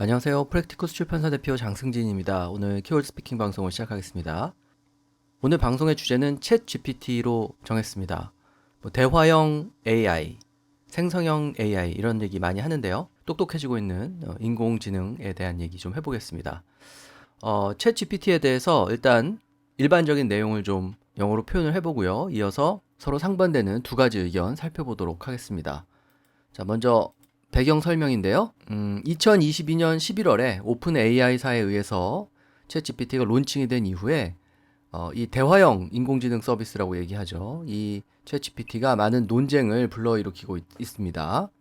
안녕하세요. 프랙티쿠스 출판사 대표 장승진입니다. 오늘 키워드 스피킹 방송을 시작하겠습니다. 오늘 방송의 주제는 챗 GPT로 정했습니다. 대화형 AI, 생성형 AI 이런 얘기 많이 하는데요. 똑똑해지고 있는 인공지능에 대한 얘기 좀 해보겠습니다. 챗 GPT에 대해서 일단 일반적인 내용을 좀 영어로 표현을 해보고요. 이어서 서로 상반되는 두 가지 의견 살펴보도록 하겠습니다. 자, 먼저 배경 설명인데요. 2022년 11월에 오픈 AI사에 의해서 챗GPT가 론칭이 된 이후에 이 대화형 인공지능 서비스라고 얘기하죠. 이 챗GPT가 많은 논쟁을 불러일으키고 있습니다.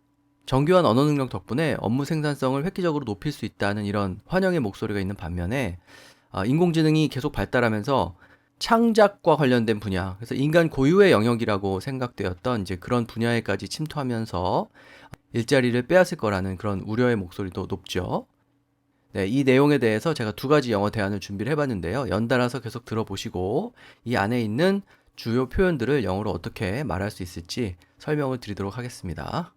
정교한 언어 능력 덕분에 업무 생산성을 획기적으로 높일 수 있다는 이런 환영의 목소리가 있는 반면에 인공지능이 계속 발달하면서 창작과 관련된 분야, 그래서 인간 고유의 영역이라고 생각되었던 이제 그런 분야에까지 침투하면서 일자리를 빼앗을 거라는 그런 우려의 목소리도 높죠. 네, 이 내용에 대해서 제가 두 가지 영어 대안을 준비를 해봤는데요. 연달아서 계속 들어보시고 이 안에 있는 주요 표현들을 영어로 어떻게 말할 수 있을지 설명을 드리도록 하겠습니다.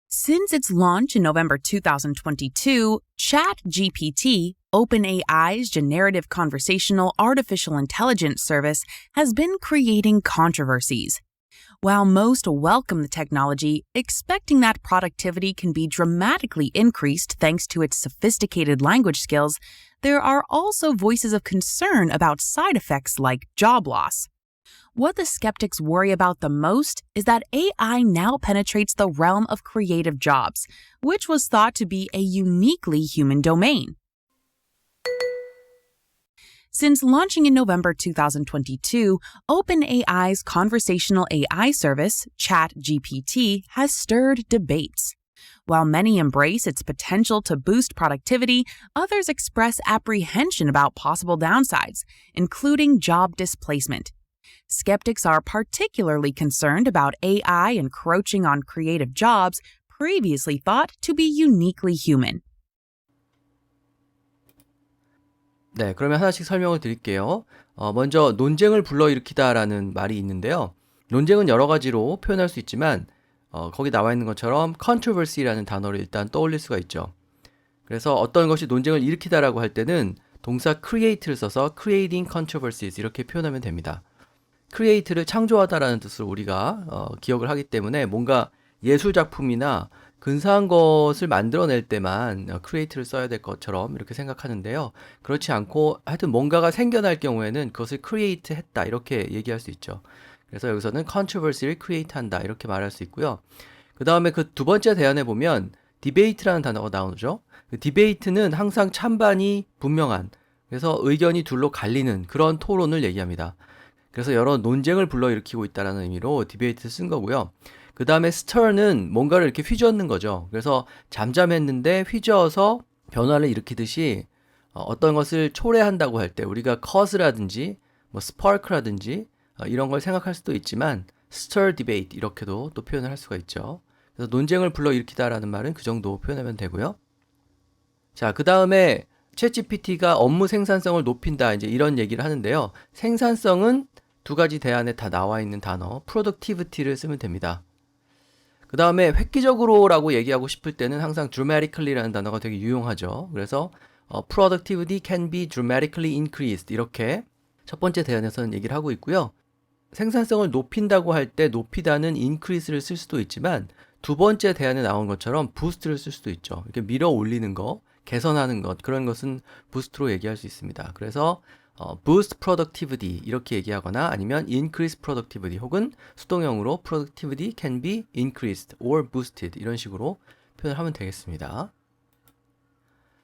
Since its launch in November 2022, ChatGPT, OpenAI's generative conversational artificial intelligence service, has been creating controversies. While most welcome the technology, expecting that productivity can be dramatically increased thanks to its sophisticated language skills, there are also voices of concern about side effects like job loss. What the skeptics worry about the most is that AI now penetrates the realm of creative jobs, which was thought to be a uniquely human domain. Since launching in November 2022, OpenAI's conversational AI service, ChatGPT, has stirred debates. While many embrace its potential to boost productivity, others express apprehension about possible downsides, including job displacement. Skeptics are particularly concerned about AI encroaching on creative jobs previously thought to be uniquely human. 네, 그러면 하나씩 설명을 드릴게요. 먼저 논쟁을 불러일으키다라는 말이 있는데요. 논쟁은 여러 가지로 표현할 수 있지만 거기 나와 있는 것처럼 controversy라는 단어를 일단 떠올릴 수가 있죠. 그래서 어떤 것이 논쟁을 일으키다라고 할 때는 동사 create를 써서 creating controversies 이렇게 표현하면 됩니다. create를 창조하다라는 뜻으로 우리가 기억을 하기 때문에 뭔가 예술 작품이나 근사한 것을 만들어낼 때만 create를 써야 될 것처럼 이렇게 생각하는데요. 그렇지 않고 하여튼 뭔가가 생겨날 경우에는 그것을 create 했다 이렇게 얘기할 수 있죠. 그래서 여기서는 controversy를 create 한다 이렇게 말할 수 있고요. 그 다음에 그 두 번째 대안에 보면 debate라는 단어가 나오죠. 그 debate는 항상 찬반이 분명한, 그래서 의견이 둘로 갈리는 그런 토론을 얘기합니다. 그래서 여러 논쟁을 불러일으키고 있다는 의미로 디베이트를 쓴 거고요. 그 다음에 stir는 뭔가를 이렇게 휘젓는 거죠. 그래서 잠잠했는데 휘저어서 변화를 일으키듯이 어떤 것을 초래한다고 할 때 우리가 cause라든지 뭐 spark라든지 이런 걸 생각할 수도 있지만 stir debate 이렇게도 또 표현을 할 수가 있죠. 그래서 논쟁을 불러일으키다라는 말은 그 정도 표현하면 되고요. 자, 그 다음에 챗GPT가 업무 생산성을 높인다 이제 이런 얘기를 하는데요. 생산성은 두 가지 대안에 다 나와 있는 단어 productivity를 쓰면 됩니다. 그 다음에 획기적으로라고 얘기하고 싶을 때는 항상 dramatically라는 단어가 되게 유용하죠. 그래서 productivity can be dramatically increased 이렇게 첫 번째 대안에서는 얘기를 하고 있고요. 생산성을 높인다고 할 때 높이다는 increase를 쓸 수도 있지만 두 번째 대안에 나온 것처럼 boost를 쓸 수도 있죠. 이렇게 밀어 올리는 거, 개선하는 것, 그런 것은 boost로 얘기할 수 있습니다. 그래서 boost productivity 이렇게 얘기하거나 아니면 increase productivity 혹은 수동형으로 productivity can be increased or boosted 이런 식으로 표현을 하면 되겠습니다.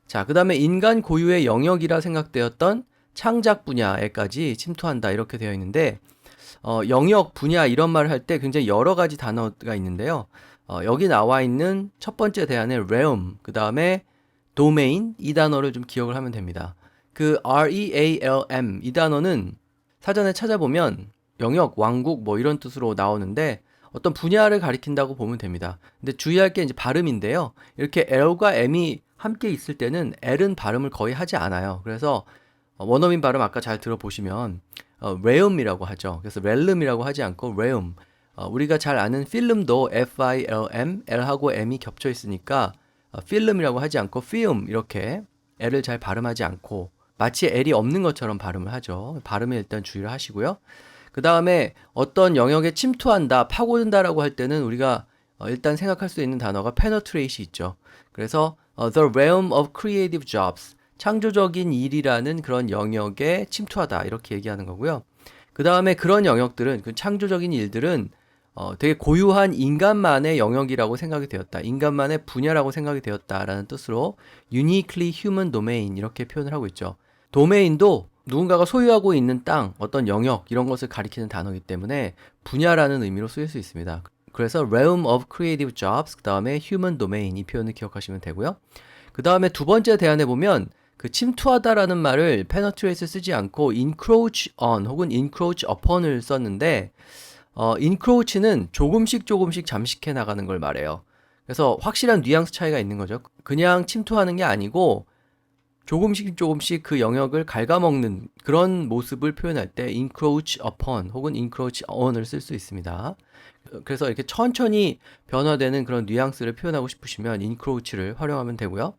자, 그 다음에 인간 고유의 영역이라 생각되었던 창작 분야에까지 침투한다 이렇게 되어 있는데 영역, 분야 이런 말을 할 때 굉장히 여러 가지 단어가 있는데요. 여기 나와 있는 첫 번째 대안의 realm, 그 다음에 domain 이 단어를 좀 기억을 하면 됩니다. 그 REALM 이 단어는 사전에 찾아보면 영역, 왕국 뭐 이런 뜻으로 나오는데 어떤 분야를 가리킨다고 보면 됩니다. 근데 주의할 게 이제 발음인데요. 이렇게 L과 M이 함께 있을 때는 L은 발음을 거의 하지 않아요. 그래서 원어민 발음 아까 잘 들어보시면 realm이라고 하죠. 그래서 realm이라고 하지 않고 realm. 우리가 잘 아는 필름도 FILM, L하고 M이 겹쳐 있으니까 필름이라고 하지 않고 film 이렇게 L을 잘 발음하지 않고 마치 L이 없는 것처럼 발음을 하죠. 발음에 일단 주의를 하시고요. 그 다음에 어떤 영역에 침투한다, 파고든다라고 할 때는 우리가 일단 생각할 수 있는 단어가 penetrate이 있죠. 그래서 the realm of creative jobs, 창조적인 일이라는 그런 영역에 침투하다 이렇게 얘기하는 거고요. 그 다음에 그런 영역들은, 그 창조적인 일들은 되게 고유한 인간만의 영역이라고 생각이 되었다. 인간만의 분야라고 생각이 되었다라는 뜻으로 uniquely human domain 이렇게 표현을 하고 있죠. 도메인도 누군가가 소유하고 있는 땅, 어떤 영역 이런 것을 가리키는 단어이기 때문에 분야라는 의미로 쓰일 수 있습니다. 그래서 realm of creative jobs, 그 다음에 human domain 이 표현을 기억하시면 되고요. 그 다음에 두 번째 대안에 보면 그 침투하다라는 말을 penetrate를 쓰지 않고 encroach on 혹은 encroach upon을 썼는데 encroach는 조금씩 잠식해 나가는 걸 말해요. 그래서 확실한 뉘앙스 차이가 있는 거죠. 그냥 침투하는 게 아니고 조금씩 그 영역을 갉아먹는 그런 모습을 표현할 때 encroach upon 혹은 encroach on을 쓸 수 있습니다. 그래서 이렇게 천천히 변화되는 그런 뉘앙스를 표현하고 싶으시면 encroach를 활용하면 되고요.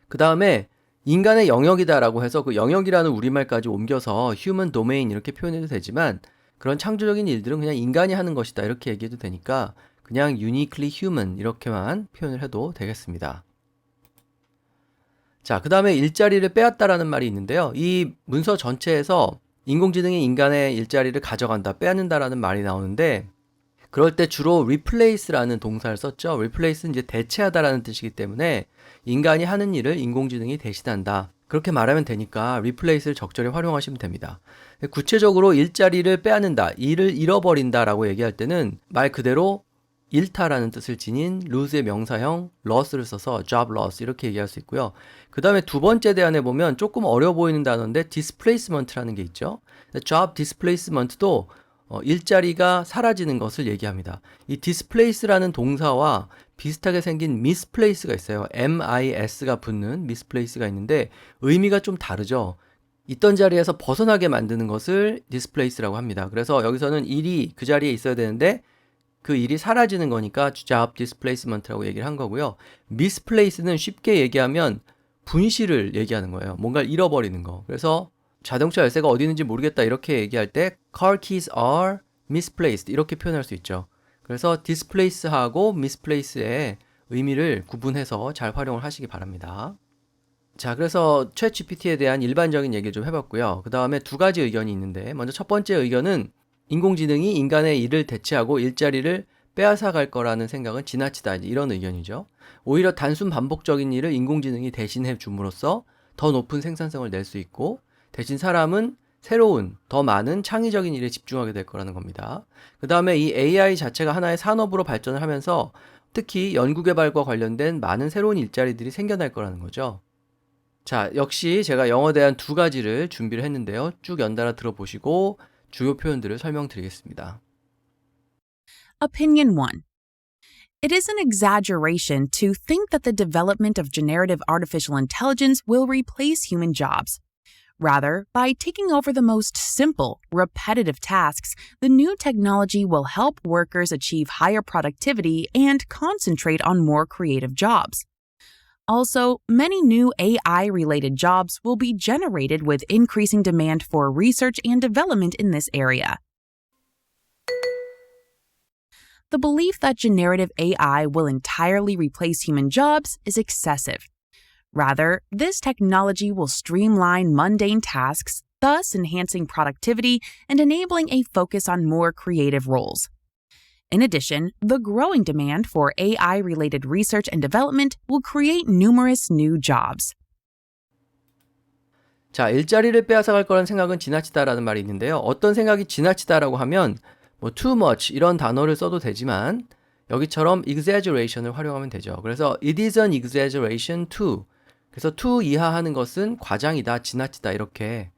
그 다음에 인간의 영역이다라고 해서 그 영역이라는 우리말까지 옮겨서 human domain 이렇게 표현해도 되지만 그런 창조적인 일들은 그냥 인간이 하는 것이다 이렇게 얘기해도 되니까 그냥 uniquely human 이렇게만 표현을 해도 되겠습니다. 자, 그 다음에 일자리를 빼앗다라는 말이 있는데요. 이 문서 전체에서 인공지능이 인간의 일자리를 가져간다, 빼앗는다라는 말이 나오는데 그럴 때 주로 replace라는 동사를 썼죠. replace는 이제 대체하다라는 뜻이기 때문에 인간이 하는 일을 인공지능이 대신한다. 그렇게 말하면 되니까 replace를 적절히 활용하시면 됩니다. 구체적으로 일자리를 빼앗는다, 일을 잃어버린다라고 얘기할 때는 말 그대로 잃다라는 뜻을 지닌 lose의 명사형 loss를 써서 job loss 이렇게 얘기할 수 있고요. 그 다음에 두 번째 대안에 보면 조금 어려 보이는 단어인데 displacement라는 게 있죠. job displacement도 일자리가 사라지는 것을 얘기합니다. 이 displace라는 동사와 비슷하게 생긴 misplace가 있어요. mis가 붙는 misplace가 있는데 의미가 좀 다르죠. 있던 자리에서 벗어나게 만드는 것을 displace라고 합니다. 그래서 여기서는 일이 그 자리에 있어야 되는데 그 일이 사라지는 거니까 job displacement라고 얘기를 한 거고요. misplace는 쉽게 얘기하면 분실을 얘기하는 거예요. 뭔가를 잃어버리는 거. 그래서 자동차 열쇠가 어디 있는지 모르겠다 이렇게 얘기할 때 car keys are misplaced 이렇게 표현할 수 있죠. 그래서 displace하고 misplace의 의미를 구분해서 잘 활용을 하시기 바랍니다. 자, 그래서 챗GPT에 대한 일반적인 얘기를 좀 해봤고요. 그 다음에 두 가지 의견이 있는데 먼저 첫 번째 의견은 인공지능이 인간의 일을 대체하고 일자리를 빼앗아갈 거라는 생각은 지나치다 이런 의견이죠. 오히려 단순 반복적인 일을 인공지능이 대신해 줌으로써 더 높은 생산성을 낼 수 있고 대신 사람은 새로운, 더 많은 창의적인 일에 집중하게 될 거라는 겁니다. 그 다음에 이 AI 자체가 하나의 산업으로 발전을 하면서 특히 연구개발과 관련된 많은 새로운 일자리들이 생겨날 거라는 거죠. 자, 역시 제가 영어에 대한 두 가지를 준비를 했는데요. 쭉 연달아 들어보시고 주요 표현들을 설명드리겠습니다. Opinion 1. It is an exaggeration to think that the development of generative artificial intelligence will replace human jobs. Rather, by taking over the most simple, repetitive tasks, the new technology will help workers achieve higher productivity and concentrate on more creative jobs. Also, many new AI-related jobs will be generated with increasing demand for research and development in this area. The belief that generative AI will entirely replace human jobs is excessive. Rather, this technology will streamline mundane tasks, thus enhancing productivity and enabling a focus on more creative roles. In addition, the growing demand for AI-related research and development will create numerous new jobs. 자, 일자리를 빼앗아갈 거라는 생각은 지나치다라는 말이 있는데요. 어떤 생각이 지나치다라고 하면 뭐 too much 이런 단어를 써도 되지만 여기처럼 exaggeration을 활용하면 되죠. 그래서 it is an exaggeration to. 그래서 to 이하하는 것은 과장이다, 지나치다 이렇게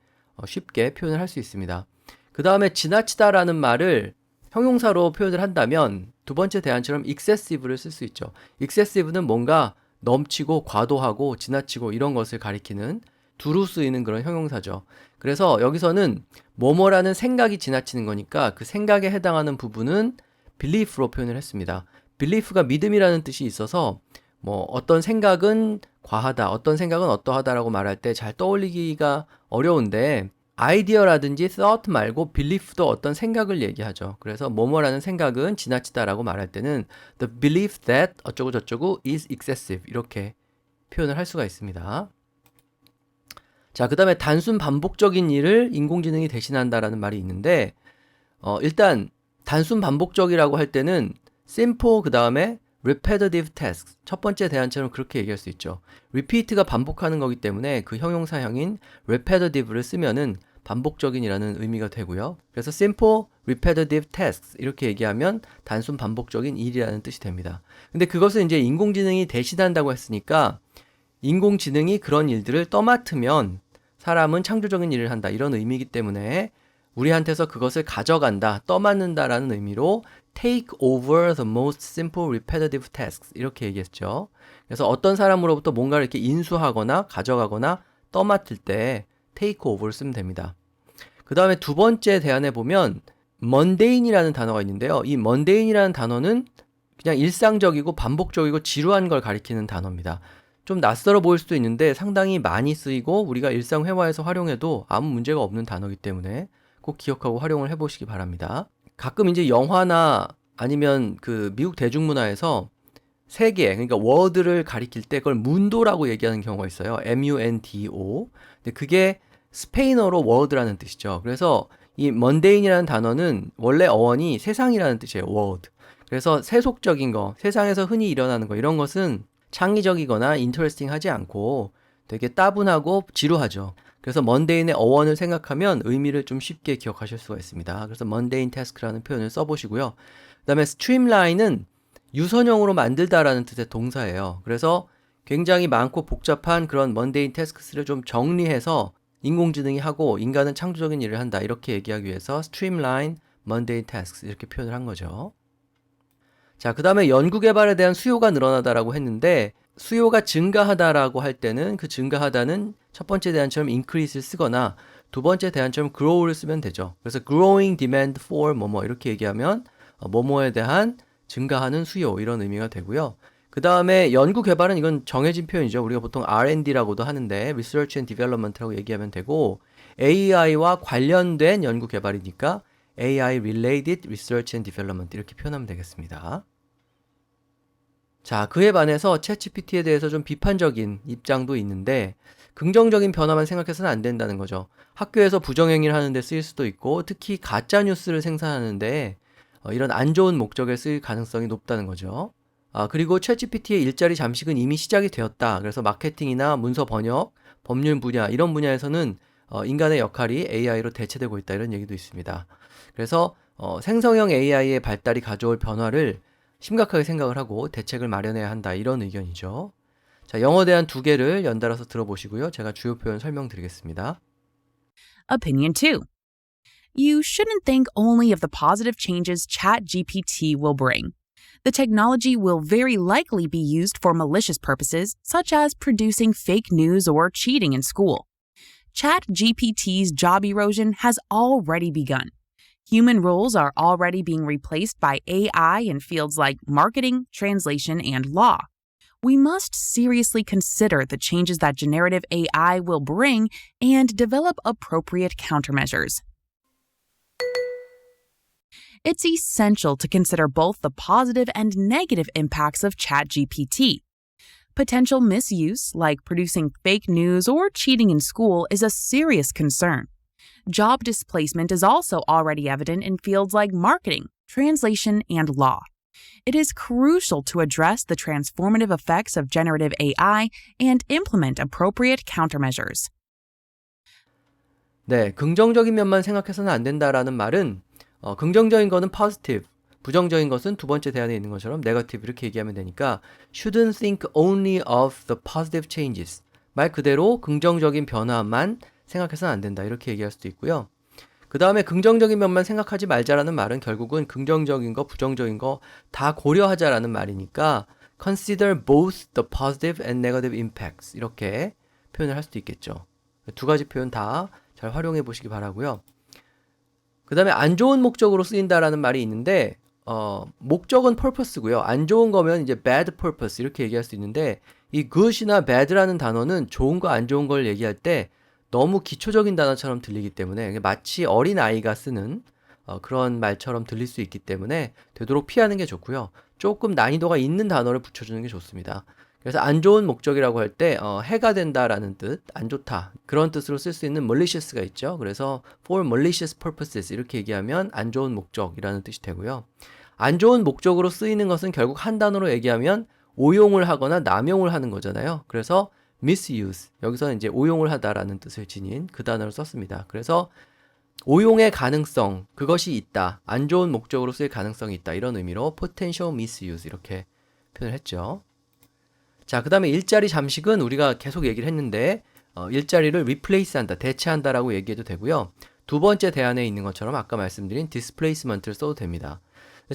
쉽게 표현을 할 수 있습니다. 그 다음에 지나치다라는 말을 형용사로 표현을 한다면 두 번째 대안처럼 excessive를 쓸 수 있죠. excessive는 뭔가 넘치고 과도하고 지나치고 이런 것을 가리키는 두루 쓰이는 그런 형용사죠. 그래서 여기서는 뭐뭐라는 생각이 지나치는 거니까 그 생각에 해당하는 부분은 belief로 표현을 했습니다. belief가 믿음이라는 뜻이 있어서 뭐 어떤 생각은 과하다, 어떤 생각은 어떠하다라고 말할 때 잘 떠올리기가 어려운데 아이디어라든지 thought 말고 belief도 어떤 생각을 얘기하죠. 그래서 뭐뭐라는 생각은 지나치다라고 말할 때는 the belief that 어쩌고 저쩌고 is excessive 이렇게 표현을 할 수가 있습니다. 자, 그 다음에 단순 반복적인 일을 인공지능이 대신한다라는 말이 있는데 일단 단순 반복적이라고 할 때는 simple 그 다음에 repetitive tasks 첫 번째 대안처럼 그렇게 얘기할 수 있죠. repeat가 반복하는 거기 때문에 그 형용사형인 repetitive를 쓰면은 반복적인이라는 의미가 되고요. 그래서 simple repetitive tasks 이렇게 얘기하면 단순 반복적인 일이라는 뜻이 됩니다. 근데 그것을 이제 인공지능이 대신한다고 했으니까 인공지능이 그런 일들을 떠맡으면 사람은 창조적인 일을 한다 이런 의미이기 때문에 우리한테서 그것을 가져간다, 떠맡는다라는 의미로 take over the most simple repetitive tasks 이렇게 얘기했죠. 그래서 어떤 사람으로부터 뭔가를 이렇게 인수하거나 가져가거나 떠맡을 때 take over를 쓰면 됩니다. 그 다음에 두 번째 대안에 보면 mundane이라는 단어가 있는데요. 이 mundane이라는 단어는 그냥 일상적이고 반복적이고 지루한 걸 가리키는 단어입니다. 좀 낯설어 보일 수도 있는데 상당히 많이 쓰이고 우리가 일상 회화에서 활용해도 아무 문제가 없는 단어이기 때문에 꼭 기억하고 활용을 해보시기 바랍니다. 가끔 이제 영화나 아니면 그 미국 대중문화에서 세계, 그러니까 워드를 가리킬 때 그걸 문도라고 얘기하는 경우가 있어요. MUNDO. 근데 그게 스페인어로 워드라는 뜻이죠. 그래서 이 mondane이라는 단어는 원래 어원이 세상이라는 뜻이에요. world. 그래서 세속적인 거, 세상에서 흔히 일어나는 거 이런 것은 창의적이거나 인터레스팅하지 않고 되게 따분하고 지루하죠. 그래서 mondane의 어원을 생각하면 의미를 좀 쉽게 기억하실 수가 있습니다. 그래서 mundane task라는 표현을 써보시고요. 그 다음에 streamline은 유선형으로 만들다라는 뜻의 동사예요. 그래서 굉장히 많고 복잡한 그런 mundane tasks를 좀 정리해서 인공지능이 하고 인간은 창조적인 일을 한다 이렇게 얘기하기 위해서 streamline mundane tasks 이렇게 표현을 한 거죠. 자, 그 다음에 연구개발에 대한 수요가 늘어나다라고 했는데 수요가 증가하다라고 할 때는 그 증가하다는 첫 번째 대안처럼 increase를 쓰거나 두 번째 대안처럼 grow를 쓰면 되죠. 그래서 growing demand for 뭐뭐 이렇게 얘기하면 뭐뭐에 대한 증가하는 수요 이런 의미가 되고요. 그 다음에 연구개발은 이건 정해진 표현이죠. 우리가 보통 R&D라고도 하는데 Research and Development라고 얘기하면 되고 AI와 관련된 연구개발이니까 AI related research and development 이렇게 표현하면 되겠습니다. 자, 그에 반해서 챗GPT에 대해서 좀 비판적인 입장도 있는데 긍정적인 변화만 생각해서는 안 된다는 거죠. 학교에서 부정행위를 하는데 쓰일 수도 있고 특히 가짜 뉴스를 생산하는데 이런 안 좋은 목적에 쓰일 가능성이 높다는 거죠. 그리고 챗GPT의 일자리 잠식은 이미 시작이 되었다. 그래서 마케팅이나 문서 번역, 법률 분야 이런 분야에서는 인간의 역할이 AI로 대체되고 있다 이런 얘기도 있습니다. 그래서 생성형 AI의 발달이 가져올 변화를 심각하게 생각을 하고 대책을 마련해야 한다 이런 의견이죠. 자, 영어 대안 두 개를 연달아서 들어보시고요. 제가 주요 표현 설명드리겠습니다. Opinion 2. You shouldn't think only of the positive changes ChatGPT will bring. The technology will very likely be used for malicious purposes, such as producing fake news or cheating in school. ChatGPT's job erosion has already begun. Human roles are already being replaced by AI in fields like marketing, translation, and law. We must seriously consider the changes that generative AI will bring and develop appropriate countermeasures. It's essential to consider both the positive and negative impacts of ChatGPT. Potential misuse, like producing fake news or cheating in school, is a serious concern. Job displacement is also already evident in fields like marketing, translation, and law. It is crucial to address the transformative effects of generative AI and implement appropriate countermeasures. 네, 긍정적인 면만 생각해서는 안 된다라는 말은 긍정적인 거는 positive, 부정적인 것은 두 번째 대안에 있는 것처럼 negative 이렇게 얘기하면 되니까 shouldn't think only of the positive changes. 말 그대로 긍정적인 변화만 생각해서는 안 된다 이렇게 얘기할 수도 있고요. 그 다음에 긍정적인 면만 생각하지 말자라는 말은 결국은 긍정적인 거, 부정적인 거 다 고려하자라는 말이니까 consider both the positive and negative impacts 이렇게 표현을 할 수도 있겠죠. 두 가지 표현 다 잘 활용해 보시기 바라고요. 그 다음에 안 좋은 목적으로 쓰인다라는 말이 있는데 목적은 purpose고요. 안 좋은 거면 이제 bad purpose 이렇게 얘기할 수 있는데 이 good이나 bad라는 단어는 좋은 거 안 좋은 걸 얘기할 때 너무 기초적인 단어처럼 들리기 때문에 마치 어린 아이가 쓰는 그런 말처럼 들릴 수 있기 때문에 되도록 피하는 게 좋고요. 조금 난이도가 있는 단어를 붙여주는 게 좋습니다. 그래서 안 좋은 목적이라고 할 때 해가 된다라는 뜻, 안 좋다 그런 뜻으로 쓸 수 있는 malicious가 있죠. 그래서 for malicious purposes 이렇게 얘기하면 안 좋은 목적이라는 뜻이 되고요. 안 좋은 목적으로 쓰이는 것은 결국 한 단어로 얘기하면 오용을 하거나 남용을 하는 거잖아요. 그래서 misuse 여기서는 이제 오용을 하다라는 뜻을 지닌 그 단어를 썼습니다. 그래서 오용의 가능성 그것이 있다. 안 좋은 목적으로 쓰일 가능성이 있다. 이런 의미로 potential misuse 이렇게 표현을 했죠. 자, 그 다음에 일자리 잠식은 우리가 계속 얘기를 했는데 일자리를 replace 한다, 대체한다 라고 얘기해도 되고요. 두 번째 대안에 있는 것처럼 아까 말씀드린 displacement를 써도 됩니다.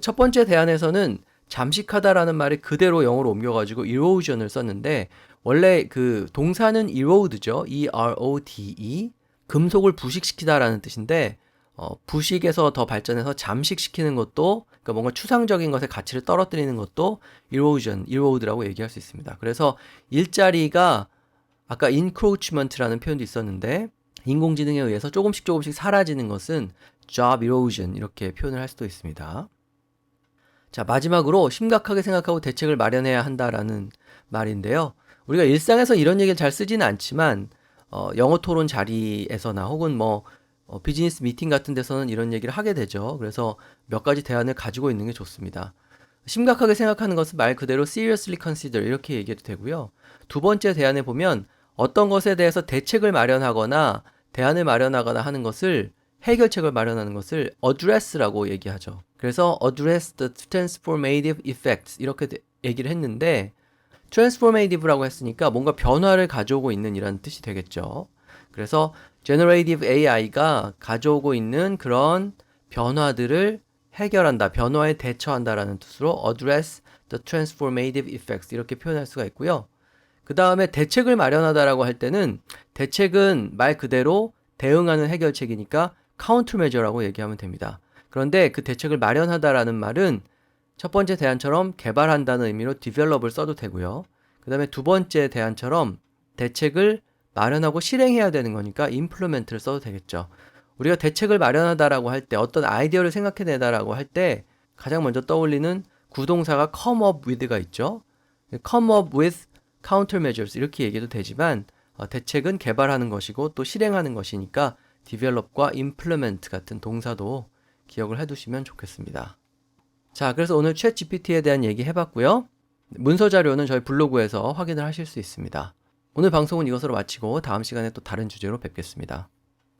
첫 번째 대안에서는 잠식하다라는 말을 그대로 영어로 옮겨가지고 erosion을 썼는데 원래 그 동사는 erode죠. E-R-O-D-E 금속을 부식시키다라는 뜻인데 부식에서 더 발전해서 잠식시키는 것도 그러니까 뭔가 추상적인 것의 가치를 떨어뜨리는 것도 erode라고 얘기할 수 있습니다. 그래서 일자리가 아까 encroachment라는 표현도 있었는데 인공지능에 의해서 조금씩 사라지는 것은 job erosion 이렇게 표현을 할 수도 있습니다. 자, 마지막으로 심각하게 생각하고 대책을 마련해야 한다라는 말인데요. 우리가 일상에서 이런 얘기를 잘 쓰지는 않지만 영어 토론 자리에서나 혹은 비즈니스 미팅 같은 데서는 이런 얘기를 하게 되죠. 그래서 몇 가지 대안을 가지고 있는 게 좋습니다. 심각하게 생각하는 것은 말 그대로 seriously consider 이렇게 얘기해도 되고요. 두 번째 대안에 보면 어떤 것에 대해서 대책을 마련하거나 대안을 마련하거나 하는 것을 해결책을 마련하는 것을 address라고 얘기하죠. 그래서 address the transformative effects 이렇게 얘기를 했는데 transformative라고 했으니까 뭔가 변화를 가져오고 있는 이라는 뜻이 되겠죠. 그래서 generative AI가 가져오고 있는 그런 변화들을 해결한다, 변화에 대처한다라는 뜻으로 address the transformative effects 이렇게 표현할 수가 있고요. 그 다음에 대책을 마련하다라고 할 때는 대책은 말 그대로 대응하는 해결책이니까 countermeasure라고 얘기하면 됩니다. 그런데 그 대책을 마련하다라는 말은 첫 번째 대안처럼 개발한다는 의미로 develop을 써도 되고요. 그 다음에 두 번째 대안처럼 대책을 마련하고 실행해야 되는 거니까 implement를 써도 되겠죠. 우리가 대책을 마련하다라고 할 때 어떤 아이디어를 생각해내다라고 할 때 가장 먼저 떠올리는 구동사가 come up with가 있죠. come up with countermeasures 이렇게 얘기해도 되지만 대책은 개발하는 것이고 또 실행하는 것이니까 develop과 implement 같은 동사도 기억을 해두시면 좋겠습니다. 자, 그래서 오늘 챗GPT에 대한 얘기 해봤고요. 문서 자료는 저희 블로그에서 확인을 하실 수 있습니다. 오늘 방송은 이것으로 마치고 다음 시간에 또 다른 주제로 뵙겠습니다.